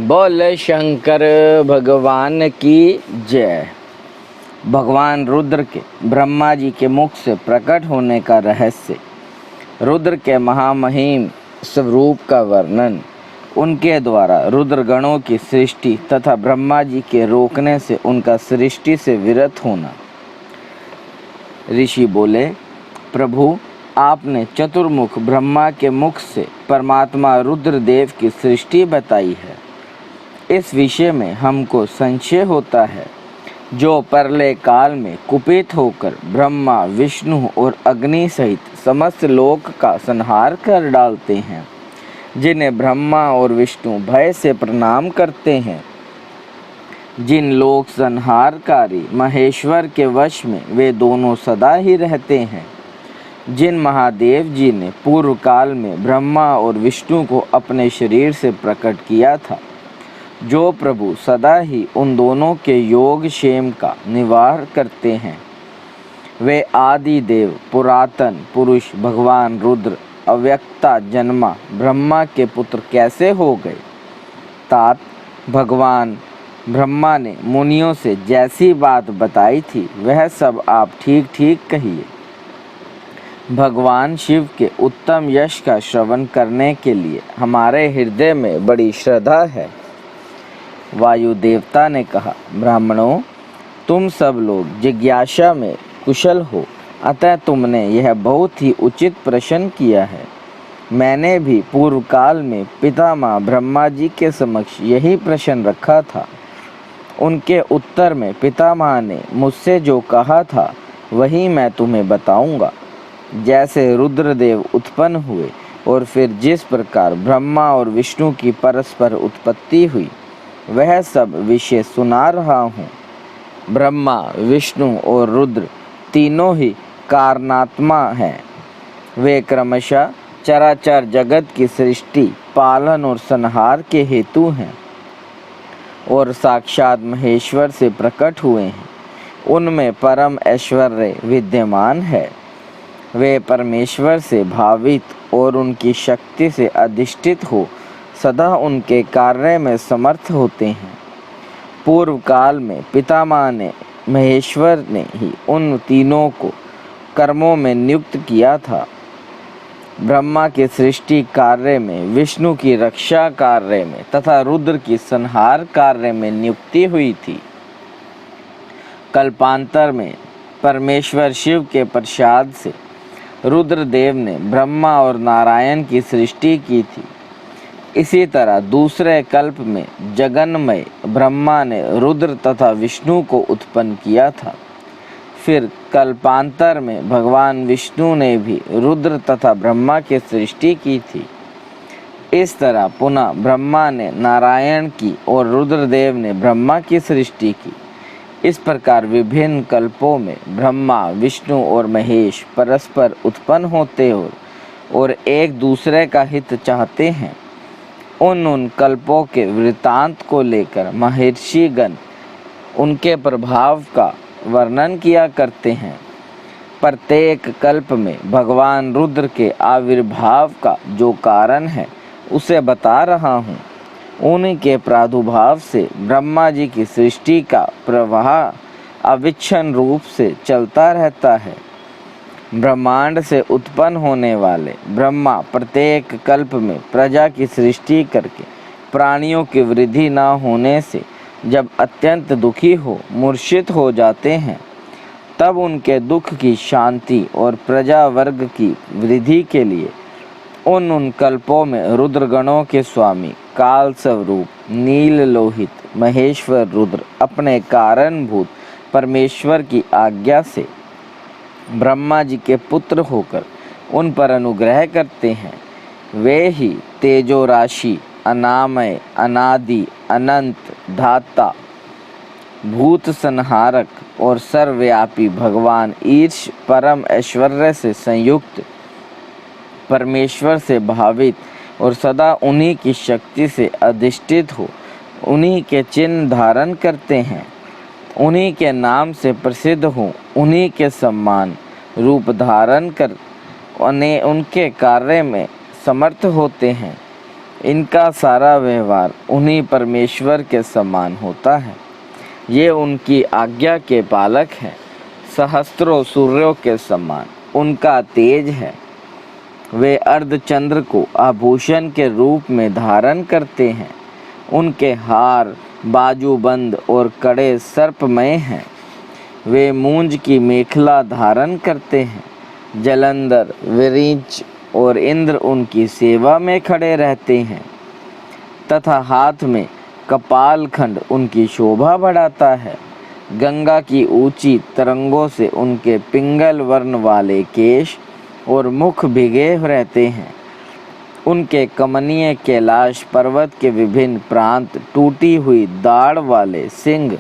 बोल शंकर भगवान की जय। भगवान रुद्र के ब्रह्मा जी के मुख से प्रकट होने का रहस्य, रुद्र के महामहिम स्वरूप का वर्णन, उनके द्वारा रुद्र गणों की सृष्टि तथा ब्रह्मा जी के रोकने से उनका सृष्टि से विरत होना। ऋषि बोले, प्रभु आपने चतुर्मुख ब्रह्मा के मुख से परमात्मा रुद्रदेव की सृष्टि बताई है। इस विषय में हमको संशय होता है। जो परले काल में कुपित होकर ब्रह्मा, विष्णु और अग्नि सहित समस्त लोक का संहार कर डालते हैं, जिन्हें ब्रह्मा और विष्णु भय से प्रणाम करते हैं, जिन लोक संहारकारी महेश्वर के वश में वे दोनों सदा ही रहते हैं, जिन महादेव जी ने पूर्व काल में ब्रह्मा और विष्णु को अपने शरीर से प्रकट किया था, जो प्रभु सदा ही उन दोनों के योग क्षेम का निवार करते हैं, वे आदि देव पुरातन पुरुष भगवान रुद्र अव्यक्ता जन्मा ब्रह्मा के पुत्र कैसे हो गए। तात भगवान ब्रह्मा ने मुनियों से जैसी बात बताई थी वह सब आप ठीक ठीक कहिए। भगवान शिव के उत्तम यश का श्रवण करने के लिए हमारे हृदय में बड़ी श्रद्धा है। वायु देवता ने कहा, ब्राह्मणों, तुम सब लोग जिज्ञासा में कुशल हो, अतः तुमने यह बहुत ही उचित प्रश्न किया है। मैंने भी पूर्व काल में पितामह ब्रह्मा जी के समक्ष यही प्रश्न रखा था। उनके उत्तर में पितामह ने मुझसे जो कहा था वही मैं तुम्हें बताऊंगा। जैसे रुद्रदेव उत्पन्न हुए और फिर जिस प्रकार ब्रह्मा और विष्णु की परस्पर उत्पत्ति हुई, वह सब विषय सुना रहा हूँ। ब्रह्मा, विष्णु और रुद्र तीनों ही कारणात्मा हैं। वे क्रमशः चराचर जगत की सृष्टि, पालन और संहार के हेतु हैं और साक्षात महेश्वर से प्रकट हुए हैं। उनमें परम ऐश्वर्य विद्यमान है। वे परमेश्वर से भावित और उनकी शक्ति से अधिष्ठित हो सदा उनके कार्य में समर्थ होते हैं। पूर्व काल में पितामह ने महेश्वर ने ही उन तीनों को कर्मों में नियुक्त किया था। ब्रह्मा की सृष्टि कार्य में, विष्णु की रक्षा कार्य में तथा रुद्र की संहार कार्य में नियुक्ति हुई थी। कल्पांतर में परमेश्वर शिव के प्रसाद से रुद्रदेव ने ब्रह्मा और नारायण की सृष्टि की थी। इसी तरह दूसरे कल्प में जगन्मय ब्रह्मा ने रुद्र तथा विष्णु को उत्पन्न किया था। फिर कल्पांतर में भगवान विष्णु ने भी रुद्र तथा ब्रह्मा की सृष्टि की थी। इस तरह पुनः ब्रह्मा ने नारायण की और रुद्रदेव ने ब्रह्मा की सृष्टि की। इस प्रकार विभिन्न कल्पों में ब्रह्मा, विष्णु और महेश परस्पर उत्पन्न होते और एक दूसरे का हित चाहते हैं। उन कल्पों के वृत्तांत को लेकर महर्षिगण उनके प्रभाव का वर्णन किया करते हैं। प्रत्येक कल्प में भगवान रुद्र के आविर्भाव का जो कारण है उसे बता रहा हूँ। उनके प्रादुर्भाव से ब्रह्मा जी की सृष्टि का प्रवाह अविच्छिन्न रूप से चलता रहता है। ब्रह्मांड से उत्पन्न होने वाले ब्रह्मा प्रत्येक कल्प में प्रजा की सृष्टि करके प्राणियों की वृद्धि न होने से जब अत्यंत दुखी हो मूर्छित हो जाते हैं, तब उनके दुख की शांति और प्रजा वर्ग की वृद्धि के लिए उन कल्पों में रुद्रगणों के स्वामी काल स्वरूप नील लोहित महेश्वर रुद्र अपने कारणभूत परमेश्वर की आज्ञा से ब्रह्मा जी के पुत्र होकर उन पर अनुग्रह करते हैं। वे ही तेजो राशि, अनामय, अनादि, अनंत, धाता, भूत संहारक और सर्वव्यापी भगवान ईश परम ऐश्वर्य से संयुक्त परमेश्वर से भावित और सदा उन्हीं की शक्ति से अधिष्ठित हो उन्हीं के चिन्ह धारण करते हैं, उन्हीं के नाम से प्रसिद्ध हो, उन्हीं के सम्मान रूप धारण कर उनके कार्य में समर्थ होते हैं। इनका सारा व्यवहार उन्हीं परमेश्वर के समान होता है। ये उनकी आज्ञा के पालक हैं। सहस्त्रों सूर्यों के समान उनका तेज है। वे अर्धचंद्र को आभूषण के रूप में धारण करते हैं। उनके हार बाजूबंद और कड़े सर्पमय हैं। वे मूंज की मेखला धारण करते हैं। जलंधर, विरींच और इंद्र उनकी सेवा में खड़े रहते हैं तथा हाथ में कपाल खंड उनकी शोभा बढ़ाता है। गंगा की ऊंची तरंगों से उनके पिंगल वर्ण वाले केश और मुख भिगे रहते हैं। उनके कमनीय कैलाश पर्वत के विभिन्न प्रांत टूटी हुई दाढ़ वाले सिंह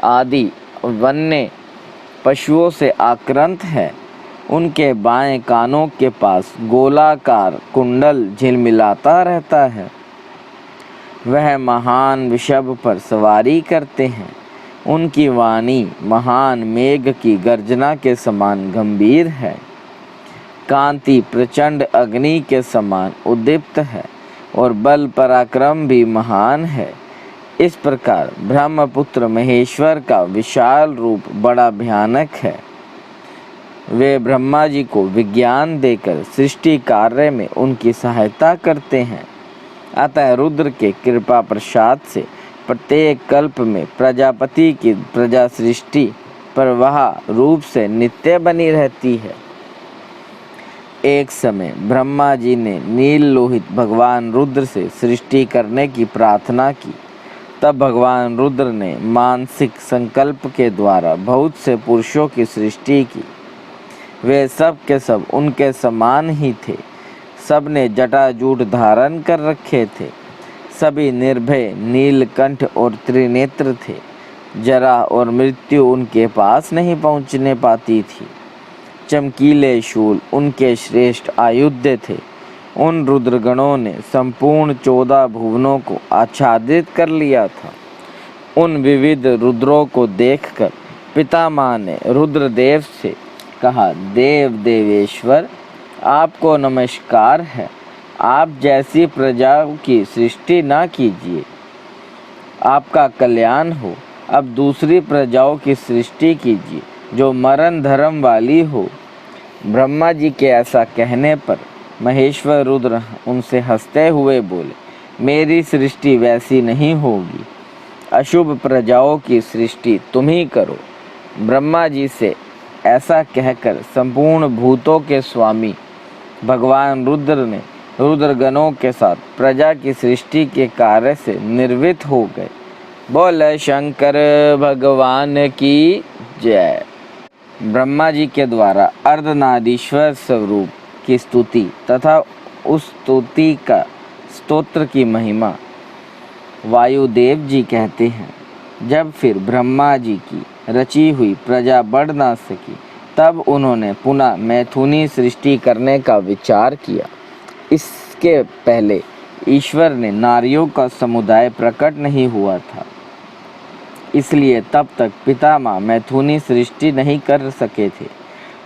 आदि वन्य पशुओं से आक्रांत है। उनके बाएं कानों के पास गोलाकार कुंडल झिलमिलाता रहता है। वह महान वृषभ पर सवारी करते हैं। उनकी वाणी महान मेघ की गर्जना के समान गंभीर है। कांति प्रचंड अग्नि के समान उद्दीप्त है और बल पराक्रम भी महान है। इस प्रकार ब्रह्मपुत्र महेश्वर का विशाल रूप बड़ा भयानक है। वे ब्रह्मा जी को विज्ञान देकर सृष्टि कार्य में उनकी सहायता करते हैं। अतः रुद्र के कृपा प्रसाद से प्रत्येक कल्प में प्रजापति की प्रजा सृष्टि प्रवाह रूप से नित्य बनी रहती है। एक समय ब्रह्मा जी ने नील लोहित भगवान रुद्र से सृष्टि करने की प्रार्थना की। तब भगवान रुद्र ने मानसिक संकल्प के द्वारा बहुत से पुरुषों की सृष्टि की। वे सब के सब उनके समान ही थे। सब ने जटाजूट धारण कर रखे थे। सभी निर्भय, नीलकंठ और त्रिनेत्र थे। जरा और मृत्यु उनके पास नहीं पहुंचने पाती थी। चमकीले शूल उनके श्रेष्ठ आयुध थे। उन रुद्रगणों ने संपूर्ण 14 भुवनों को आच्छादित कर लिया था। उन विविध रुद्रों को देखकर पितामह ने रुद्रदेव से कहा, देव देवेश्वर, आपको नमस्कार है। आप जैसी प्रजाओं की सृष्टि ना कीजिए, आपका कल्याण हो। अब दूसरी प्रजाओं की सृष्टि कीजिए जो मरण धर्म वाली हो। ब्रह्मा जी के ऐसा कहने पर महेश्वर रुद्र उनसे हंसते हुए बोले, मेरी सृष्टि वैसी नहीं होगी। अशुभ प्रजाओं की सृष्टि तुम ही करो। ब्रह्मा जी से ऐसा कहकर संपूर्ण भूतों के स्वामी भगवान रुद्र ने रुद्रगणों के साथ प्रजा की सृष्टि के कार्य से निर्वृत्त हो गए। बोले शंकर भगवान की जय। ब्रह्मा जी के द्वारा अर्धनारीश्वर स्वरूप की स्तुति तथा उस स्तुति का स्तोत्र की महिमा वायुदेव जी कहते हैं। जब फिर ब्रह्मा जी की रची हुई प्रजा बढ़ ना सकी, तब उन्होंने पुनः मैथुनी सृष्टि करने का विचार किया। इसके पहले ईश्वर ने नारियों का समुदाय प्रकट नहीं हुआ था, इसलिए तब तक पितामह मैथुनी सृष्टि नहीं कर सके थे।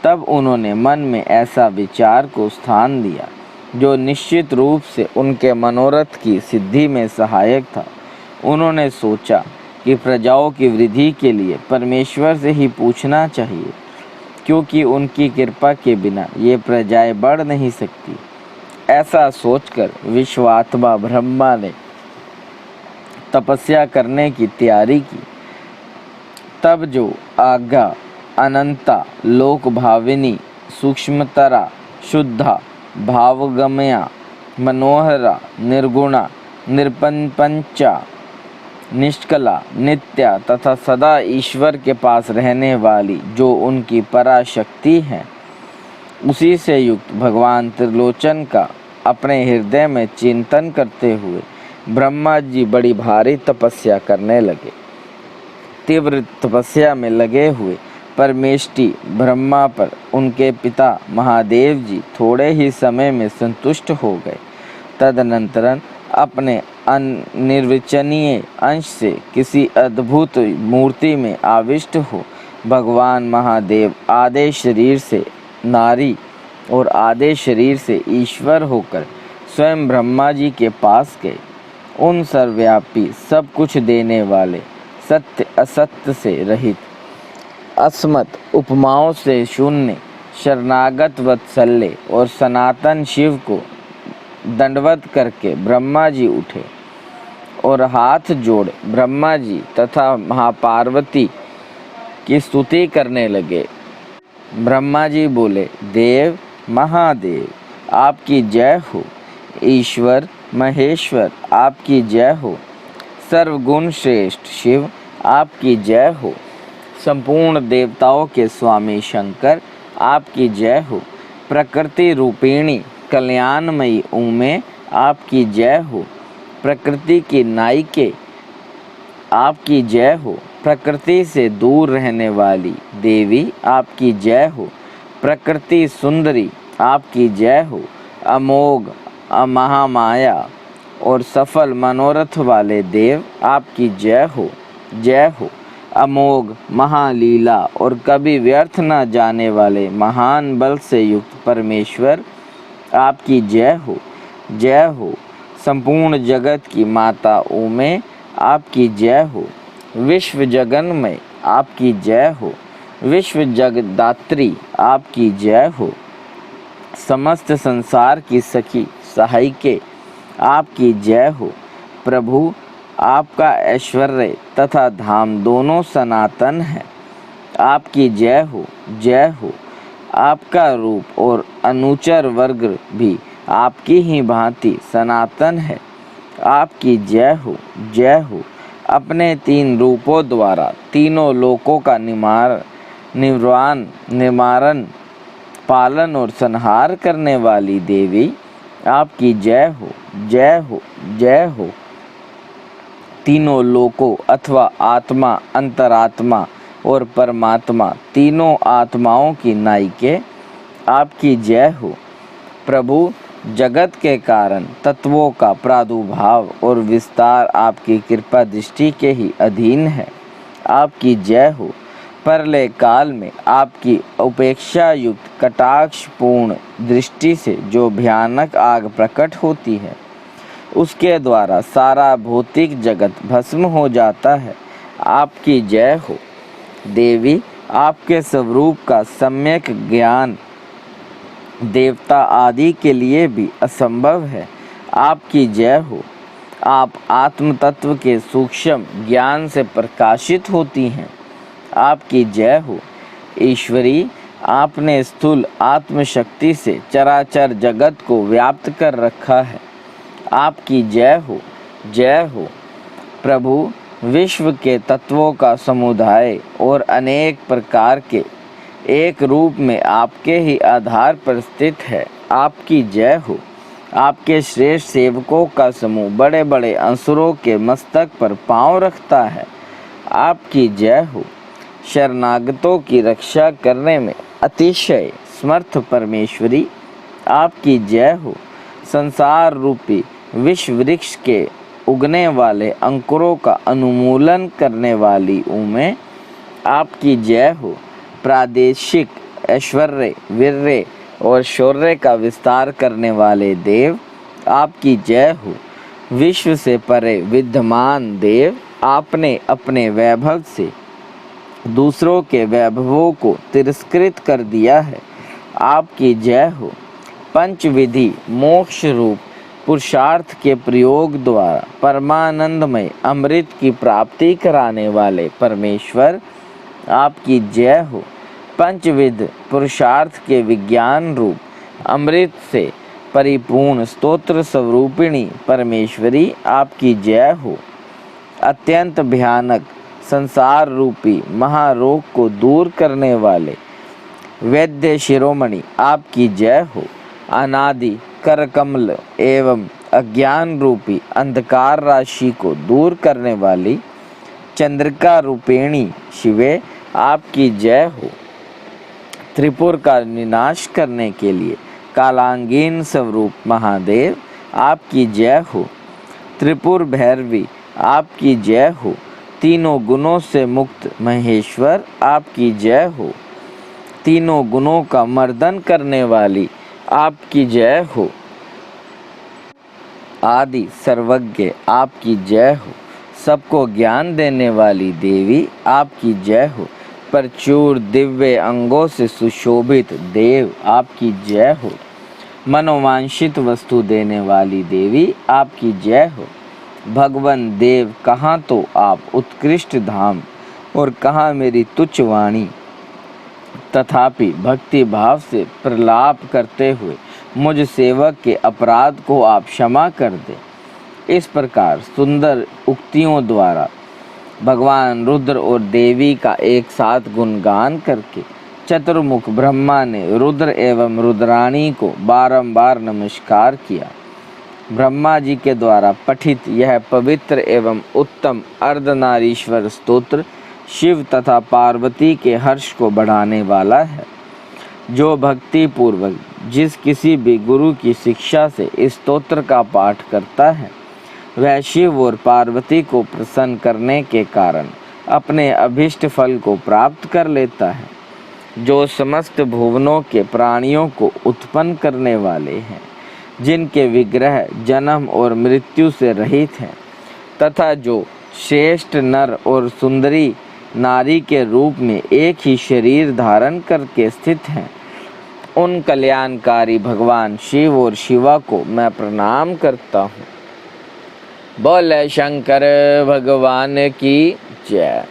तब उन्होंने मन में ऐसा विचार को स्थान दिया जो निश्चित रूप से उनके मनोरथ की सिद्धि में सहायक था। उन्होंने सोचा कि प्रजाओं की वृद्धि के लिए परमेश्वर से ही पूछना चाहिए, क्योंकि उनकी कृपा के बिना ये प्रजाएं बढ़ नहीं सकती। ऐसा सोचकर विश्वात्मा ब्रह्मा ने तपस्या करने की तैयारी की। तब जो आज्ञा अनंता, लोक भाविनी, सूक्ष्मतरा, शुद्धा, भावगमया, मनोहरा, निर्गुणा, निरपंचा, निष्कला, नित्या तथा सदा ईश्वर के पास रहने वाली जो उनकी पराशक्ति है, उसी से युक्त भगवान त्रिलोचन का अपने हृदय में चिंतन करते हुए ब्रह्मा जी बड़ी भारी तपस्या करने लगे। तीव्र तपस्या में लगे हुए परमेष्टि ब्रह्मा पर उनके पिता महादेव जी थोड़े ही समय में संतुष्ट हो गए। तदनंतर अपने अनिर्वचनीय अंश से किसी अद्भुत मूर्ति में आविष्ट हो भगवान महादेव आधे शरीर से नारी और आधे शरीर से ईश्वर होकर स्वयं ब्रह्मा जी के पास गए। उन सर्वव्यापी, सब कुछ देने वाले, सत्य असत्य से रहित, अस्मत् उपमाओं से शून्य, शरणागत वत्सल्य और सनातन शिव को दंडवत करके ब्रह्मा जी उठे और हाथ जोड़ ब्रह्मा जी तथा महापार्वती की स्तुति करने लगे। ब्रह्मा जी बोले, देव महादेव आपकी जय हो, ईश्वर महेश्वर आपकी जय हो, सर्वगुण श्रेष्ठ शिव आपकी जय हो, संपूर्ण देवताओं के स्वामी शंकर आपकी जय हो, प्रकृति रूपिणी कल्याणमयी उमे आपकी जय हो, प्रकृति की नायिके आपकी जय हो, प्रकृति से दूर रहने वाली देवी आपकी जय हो, प्रकृति सुंदरी आपकी जय हो, अमोघ महामाया और सफल मनोरथ वाले देव आपकी जय हो, जय हो, अमोघ महालीला और कभी व्यर्थ न जाने वाले महान बल से युक्त परमेश्वर आपकी जय हो, जय हो, संपूर्ण जगत की माता उमे आपकी जय हो, विश्व जगन्मय आपकी जय हो, विश्व जगदात्री आपकी जय हो, समस्त संसार की सखी सहायिके आपकी जय हो, प्रभु आपका ऐश्वर्य तथा धाम दोनों सनातन है, आपकी जय हो, जय हो, आपका रूप और अनुचर वर्ग भी आपकी ही भांति सनातन है, आपकी जय हो, जय हो, अपने 3 रूपों द्वारा तीनों लोकों का निवारण पालन और संहार करने वाली देवी आपकी जय हो, जय हो, जय हो, तीनों लोकों अथवा आत्मा, अंतरात्मा और परमात्मा तीनों आत्माओं की नायिके आपकी जय हो, प्रभु जगत के कारण तत्वों का प्रादुर्भाव और विस्तार आपकी कृपा दृष्टि के ही अधीन है, आपकी जय हो, प्रलय काल में आपकी उपेक्षा युक्त कटाक्षपूर्ण दृष्टि से जो भयानक आग प्रकट होती है उसके द्वारा सारा भौतिक जगत भस्म हो जाता है, आपकी जय हो, देवी आपके स्वरूप का सम्यक ज्ञान देवता आदि के लिए भी असंभव है, आपकी जय हो, आप आत्म तत्व के सूक्ष्म ज्ञान से प्रकाशित होती हैं, आपकी जय हो, ईश्वरी आपने स्थूल आत्मशक्ति से चराचर जगत को व्याप्त कर रखा है, आपकी जय हो, जय हो, प्रभु विश्व के तत्वों का समुदाय और अनेक प्रकार के एक रूप में आपके ही आधार पर स्थित है, आपकी जय हो, आपके श्रेष्ठ सेवकों का समूह बड़े बड़े असुरों के मस्तक पर पांव रखता है, आपकी जय हो, शरणागतों की रक्षा करने में अतिशय समर्थ परमेश्वरी आपकी जय हो, संसार रूपी विश्व वृक्ष के उगने वाले अंकुरों का अनुमूलन करने वाली उमे आपकी जय हो, प्रादेशिक ऐश्वर्य वीर्य और शौर्य का विस्तार करने वाले देव आपकी जय हो, विश्व से परे विद्यमान देव आपने अपने वैभव से दूसरों के वैभवों को तिरस्कृत कर दिया है, आपकी जय हो, पंचविधि मोक्ष रूप पुरुषार्थ के प्रयोग द्वारा परमानंदमय अमृत की प्राप्ति कराने वाले परमेश्वर आपकी जय हो, पंचविध पुरुषार्थ के विज्ञान रूप अमृत से परिपूर्ण स्तोत्र स्वरूपिणी परमेश्वरी आपकी जय हो, अत्यंत भयानक संसार रूपी महारोग को दूर करने वाले वैद्य शिरोमणि आपकी जय हो, अनादि करकमल एवं अज्ञान रूपी अंधकार राशि को दूर करने वाली चंद्रिका रूपिणी शिवे आपकी जय हो, त्रिपुर का विनाश करने के लिए कालांगीन स्वरूप महादेव आपकी जय हो, त्रिपुर भैरवी आपकी जय हो, तीनों गुणों से मुक्त महेश्वर आपकी जय हो, तीनों गुणों का मर्दन करने वाली आपकी जय हो, आदि सर्वज्ञ आपकी जय हो। सबको ज्ञान देने वाली देवी आपकी जय हो। प्रचुर दिव्य अंगों से सुशोभित देव आपकी जय हो। मनोवांछित वस्तु देने वाली देवी आपकी जय हो। भगवान देव, कहाँ तो आप उत्कृष्ट धाम और कहाँ मेरी तुच्छ वाणी, तथापि भक्ति भाव से प्रलाप करते हुए मुझ सेवक के अपराध को आप क्षमा कर दे। इस प्रकार सुंदर उक्तियों द्वारा भगवान रुद्र और देवी का एक साथ गुणगान करके चतुर्मुख ब्रह्मा ने रुद्र एवं रुद्राणी को बारंबार नमस्कार किया। ब्रह्मा जी के द्वारा पठित यह पवित्र एवं उत्तम अर्धनारीश्वर स्तोत्र शिव तथा पार्वती के हर्ष को बढ़ाने वाला है। जो भक्ति पूर्वक जिस किसी भी गुरु की शिक्षा से इस स्तोत्र का पाठ करता है, वह शिव और पार्वती को प्रसन्न करने के कारण अपने अभीष्ट फल को प्राप्त कर लेता है। जो समस्त भुवनों के प्राणियों को उत्पन्न करने वाले हैं, जिनके विग्रह जन्म और मृत्यु से रहित हैं, तथा जो श्रेष्ठ नर और सुंदरी नारी के रूप में एक ही शरीर धारण करके स्थित हैं, उन कल्याणकारी भगवान शिव और शिवा को मैं प्रणाम करता हूँ। बोले शंकर भगवान की जय।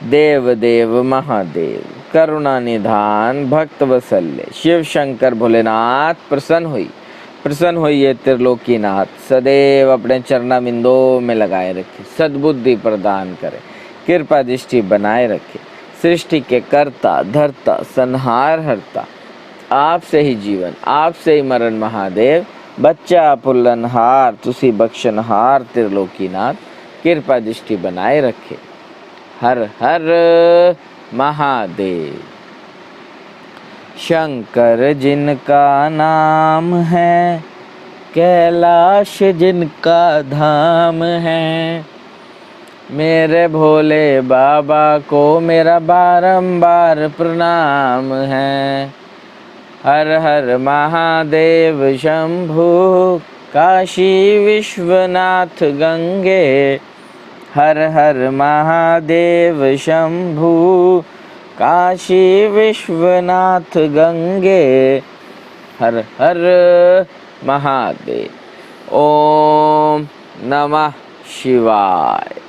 देव देव महादेव, करुणा निधान, भक्त वत्सल्य शिव शंकर भोलेनाथ प्रसन्न होइए त्रिलोकीनाथ। सदैव अपने चरणाबिंदों में लगाए रखे, सद्बुद्धि प्रदान करे, कृपा दृष्टि बनाए रखे। सृष्टि के कर्ता धर्ता संहार हरता, आपसे ही जीवन आपसे ही मरण महादेव। बच्चा पुल्लनहार तुसी बख्शनहार त्रिलोकीनाथ, कृपा दृष्टि बनाए रखे। हर हर महादेव। शंकर जिनका नाम है, कैलाश जिनका धाम है, मेरे भोले बाबा को मेरा बारंबार प्रणाम है। हर हर महादेव शंभु, काशी विश्वनाथ गंगे। हर हर महादेव शंभु, काशी विश्वनाथ गंगे। हर हर महादेव। ओम नमः शिवाय।